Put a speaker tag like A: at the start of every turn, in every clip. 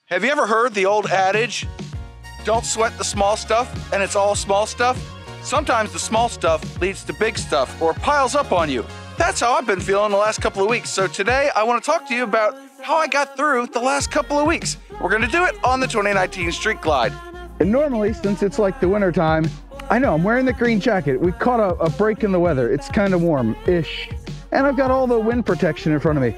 A: Have you ever heard the old adage, don't sweat the small stuff, and it's all small stuff? Sometimes the small stuff leads to big stuff or piles up on you. That's how I've been feeling the last couple of weeks. So today I want to talk to you about how I got through the last couple of weeks. We're going to do it on the 2019 Street Glide.
B: And normally, since it's like the winter time, I know I'm wearing the green jacket. We caught a break in the weather. It's kind of warm-ish. And I've got all the wind protection in front of me.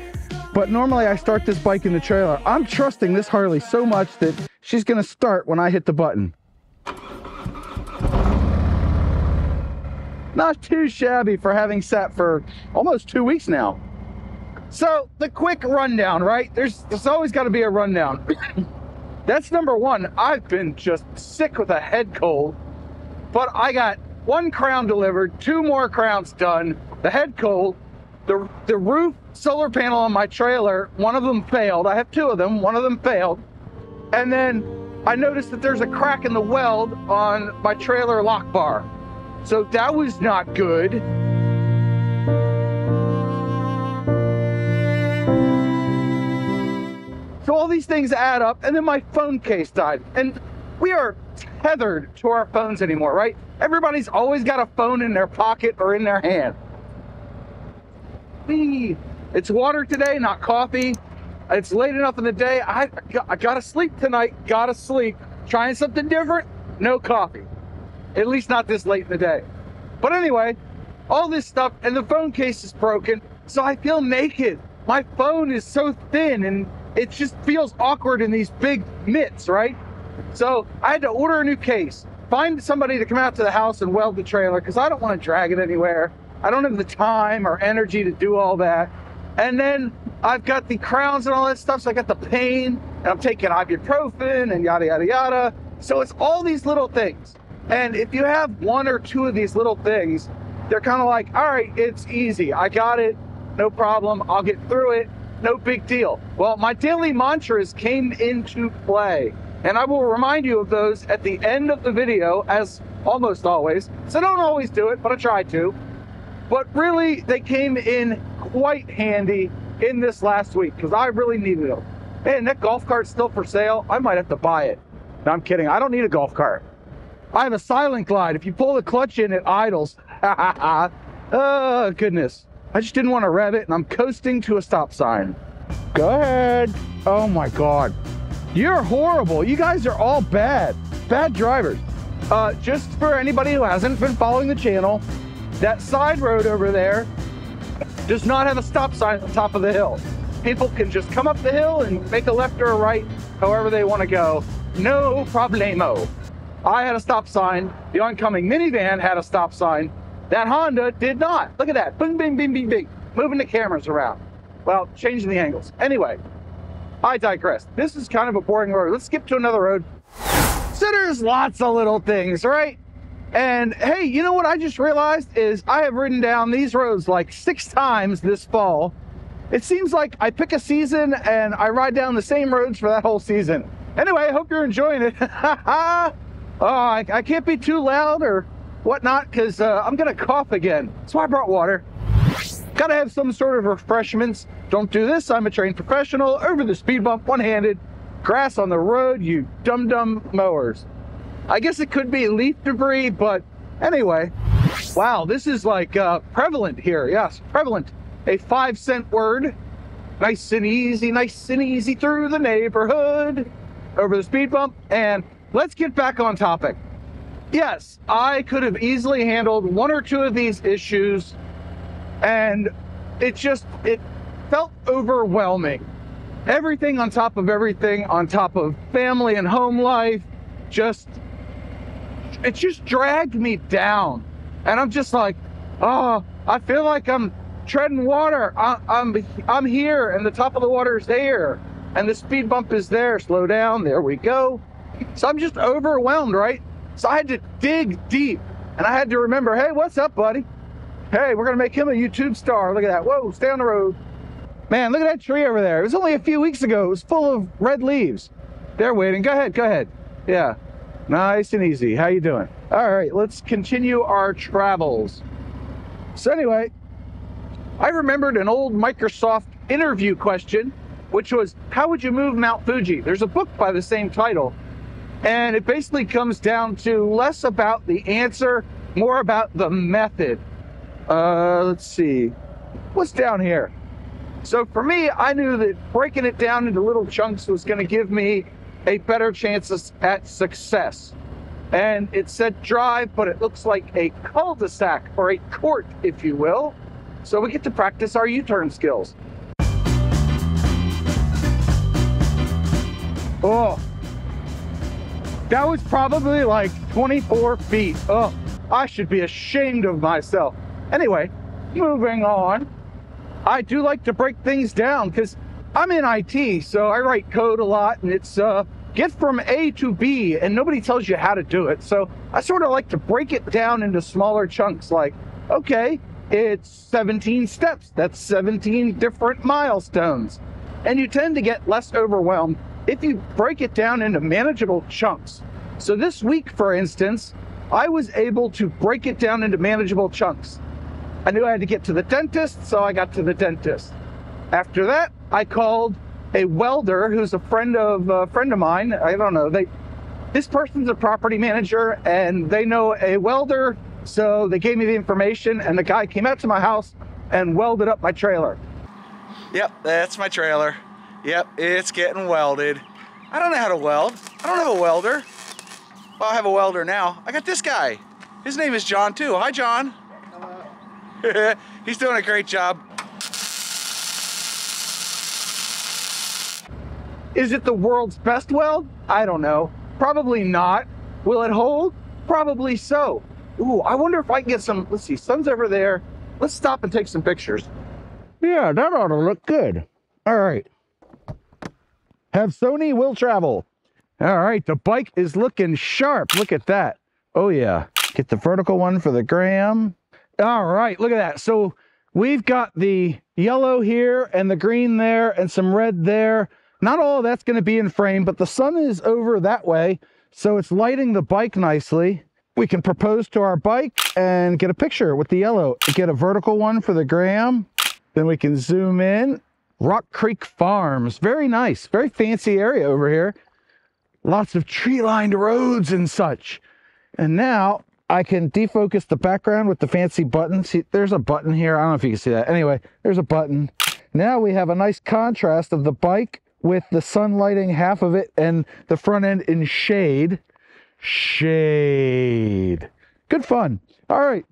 B: But normally I start this bike in the trailer. I'm trusting this Harley so much that she's gonna start when I hit the button. Not too shabby for having sat for almost 2 weeks now. So the quick rundown, right? There's always gotta be a rundown. That's number one. I've been just sick with a head cold, but I got 1 crown delivered, 2 more crowns done, the head cold, the roof solar panel on my trailer, one of them failed. I have 2 of them, one of them failed. And then I noticed that there's a crack in the weld on my trailer lock bar. So that was not good. So all these things add up, and then my phone case died. And we are tethered to our phones anymore, right? Everybody's always got a phone in their pocket or in their hand. It's water today, not coffee. It's late enough in the day. I gotta sleep tonight, gotta sleep. Trying something different, no coffee. At least not this late in the day. But anyway, all this stuff, and the phone case is broken, so I feel naked. My phone is so thin, and it just feels awkward in these big mitts, right? So I had to order a new case, find somebody to come out to the house and weld the trailer, because I don't want to drag it anywhere. I don't have the time or energy to do all that. And then I've got the crowns and all that stuff, so I got the pain, and I'm taking ibuprofen and yada, yada, yada. So it's all these little things. And if you have 1 or 2 of these little things, they're kind of like, all right, it's easy. I got it, no problem. I'll get through it, no big deal. Well, my daily mantras came into play, and I will remind you of those at the end of the video, as almost always. So don't always do it, but I try to. But really, they came in quite handy in this last week because I really needed them. Man, that golf cart's still for sale. I might have to buy it. No, I'm kidding. I don't need a golf cart. I have a silent glide. If you pull the clutch in, it idles. Oh, goodness. I just didn't want to rev it, and I'm coasting to a stop sign. Go ahead. Oh, my God. You're horrible. You guys are all bad. Bad drivers. Just for anybody who hasn't been following the channel, that side road over there does not have a stop sign at the top of the hill. People can just come up the hill and make a left or a right, however they want to go. No problemo. I had a stop sign. The oncoming minivan had a stop sign. That Honda did not. Look at that. Bing, bing, bing, bing, bing. Moving the cameras around. Well, changing the angles. Anyway, I digress. This is kind of a boring road. Let's skip to another road. So there's lots of little things, right? And hey, you know what I just realized is I have ridden down these roads like 6 times this fall. It seems like I pick a season and I ride down the same roads for that whole season. Anyway, I hope you're enjoying it. Oh, I can't be too loud or whatnot because I'm gonna cough again. So I brought water. Gotta have some sort of refreshments. Don't do this, I'm a trained professional. Over the speed bump, one-handed. Grass on the road, you dum-dum mowers. I guess it could be leaf debris, but anyway. Wow, this is like prevalent here. Yes, prevalent. A 5-cent word. Nice and easy through the neighborhood. Over the speed bump. And let's get back on topic. Yes, I could have easily handled 1 or 2 of these issues, and it felt overwhelming. Everything on top of everything, on top of family and home life, it just dragged me down. And I'm just like, oh, I feel like I'm treading water. I'm here, and the top of the water is there, and the speed bump is there. Slow down, there we go. So I'm just overwhelmed, right? So I had to dig deep, and I had to remember, hey, what's up, buddy? Hey, we're gonna make him a YouTube star. Look at that. Whoa, stay on the road. Man, look at that tree over there. It was only a few weeks ago. It was full of red leaves. They're waiting. Go ahead. Yeah. Nice and easy. How you doing? All right, let's continue our travels. So anyway, I remembered an old Microsoft interview question which was how would you move Mount Fuji? There's a book by the same title, and it basically comes down to less about the answer, more about the method. Let's see, what's down here? So for me, I knew that breaking it down into little chunks was going to give me a better chance at success. And it said drive, but it looks like a cul-de-sac or a court, if you will. So we get to practice our U-turn skills. Oh, that was probably like 24 feet. Oh, I should be ashamed of myself. Anyway, moving on. I do like to break things down because I'm in IT, so I write code a lot, and it's get from A to B, and nobody tells you how to do it. So I sort of like to break it down into smaller chunks, like, okay, it's 17 steps. That's 17 different milestones. And you tend to get less overwhelmed if you break it down into manageable chunks. So this week, for instance, I was able to break it down into manageable chunks. I knew I had to get to the dentist, so I got to the dentist. After that, I called a welder who's a friend of mine. I don't know. This person's a property manager, and they know a welder, so they gave me the information, and the guy came out to my house and welded up my trailer.
A: Yep, that's my trailer. Yep, it's getting welded. I don't know how to weld. I don't have a welder. Well, I have a welder now. I got this guy. His name is John, too. Hi, John. He's doing a great job.
B: Is it the world's best weld? I don't know. Probably not. Will it hold? Probably so. Ooh, I wonder if I can get some, let's see, sun's over there. Let's stop and take some pictures. Yeah, that ought to look good. All right. Have Sony will travel. All right, the bike is looking sharp. Look at that. Oh yeah. Get the vertical one for the gram. All right, look at that. So we've got the yellow here and the green there and some red there. Not all of that's going to be in frame, but the sun is over that way, so it's lighting the bike nicely. We can propose to our bike and get a picture with the yellow. Get a vertical one for the gram. Then we can zoom in. Rock Creek Farms. Very nice. Very fancy area over here. Lots of tree-lined roads and such. And now I can defocus the background with the fancy button. See, there's a button here. I don't know if you can see that. Anyway, there's a button. Now we have a nice contrast of the bike with the sun lighting half of it and the front end in shade. Shade. Good fun. All right.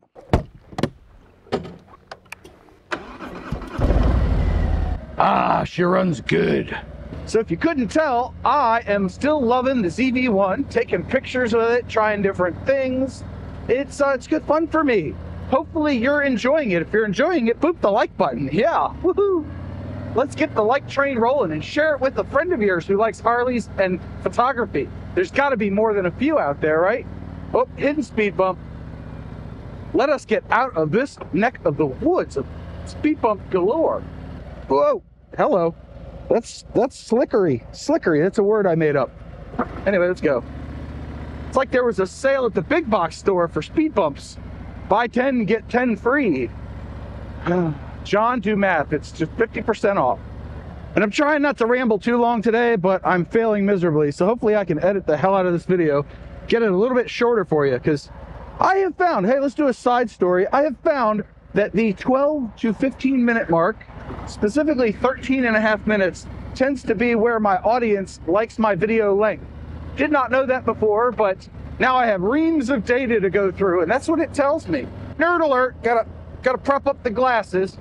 B: Ah, she runs good. So if you couldn't tell, I am still loving the ZV-1, taking pictures with it, trying different things. It's good fun for me. Hopefully you're enjoying it. If you're enjoying it, boop the like button. Yeah, woohoo. Let's get the like train rolling and share it with a friend of yours who likes Harleys and photography. There's got to be more than a few out there, right? Oh, hidden speed bump. Let us get out of this neck of the woods of speed bump galore. Whoa, hello. That's slickery. Slickery, that's a word I made up. Anyway, let's go. It's like there was a sale at the big box store for speed bumps. Buy 10, get 10 free. John, do math. It's just 50% off. And I'm trying not to ramble too long today, but I'm failing miserably. So hopefully I can edit the hell out of this video, get it a little bit shorter for you, because I have found, hey, let's do a side story. I have found that the 12 to 15 minute mark, specifically 13 and a half minutes, tends to be where my audience likes my video length. Did not know that before, but now I have reams of data to go through, and that's what it tells me. Nerd alert, gotta prop up the glasses.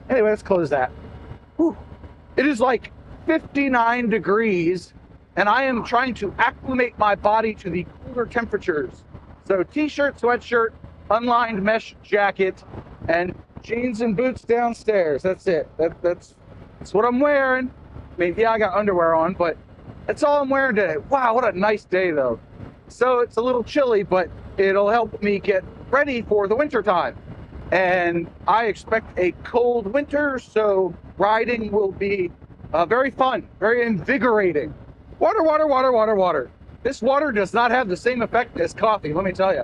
B: Anyway, let's close that. Whew. It is like 59 degrees, and I am trying to acclimate my body to the cooler temperatures. So t-shirt, sweatshirt, unlined mesh jacket, and jeans and boots downstairs. That's it. That's what I'm wearing. I mean, yeah, I got underwear on, but that's all I'm wearing today. Wow, what a nice day, though. So it's a little chilly, but it'll help me get ready for the winter time. And I expect a cold winter, so riding will be very fun, very invigorating. Water, water, water, water, water. This water does not have the same effect as coffee, let me tell you.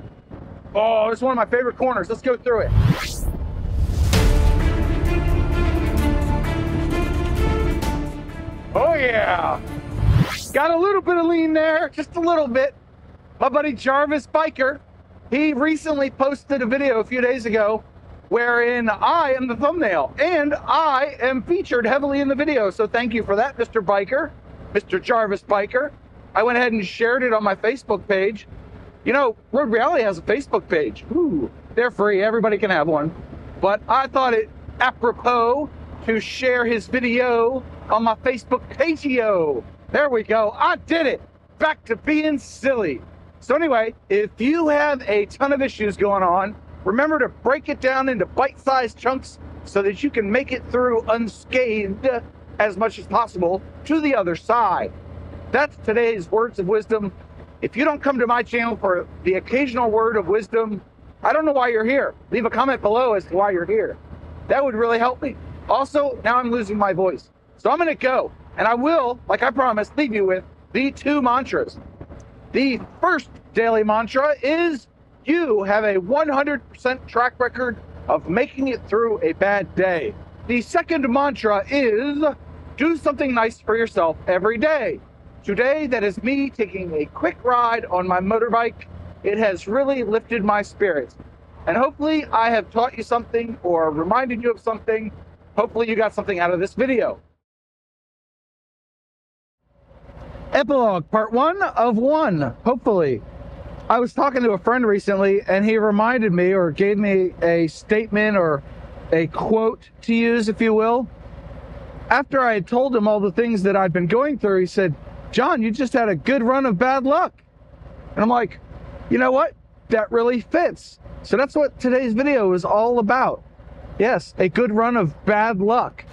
B: Oh, it's one of my favorite corners. Let's go through it. Oh yeah. Got a little bit of lean there, just a little bit. My buddy Jarvis Biker, he recently posted a video a few days ago wherein I am the thumbnail and I am featured heavily in the video. So thank you for that, Mr. Biker, Mr. Jarvis Biker. I went ahead and shared it on my Facebook page. You know, Road Reality has a Facebook page. Ooh, they're free, everybody can have one. But I thought it apropos to share his video on my Facebook page-o. There we go, I did it. Back to being silly. So anyway, if you have a ton of issues going on, remember to break it down into bite-sized chunks so that you can make it through unscathed as much as possible to the other side. That's today's words of wisdom. If you don't come to my channel for the occasional word of wisdom, I don't know why you're here. Leave a comment below as to why you're here. That would really help me. Also, now I'm losing my voice. So I'm gonna go, and I will, like I promised, leave you with the 2 mantras. The first daily mantra is you have a 100% track record of making it through a bad day. The second mantra is do something nice for yourself every day. Today, that is me taking a quick ride on my motorbike. It has really lifted my spirits. And hopefully I have taught you something or reminded you of something. Hopefully you got something out of this video. Epilogue, part 1 of 1, hopefully. I was talking to a friend recently and he reminded me or gave me a statement or a quote to use, if you will. After I had told him all the things that I'd been going through, he said, "John, you just had a good run of bad luck." And I'm like, you know what? That really fits. So that's what today's video is all about. Yes, a good run of bad luck.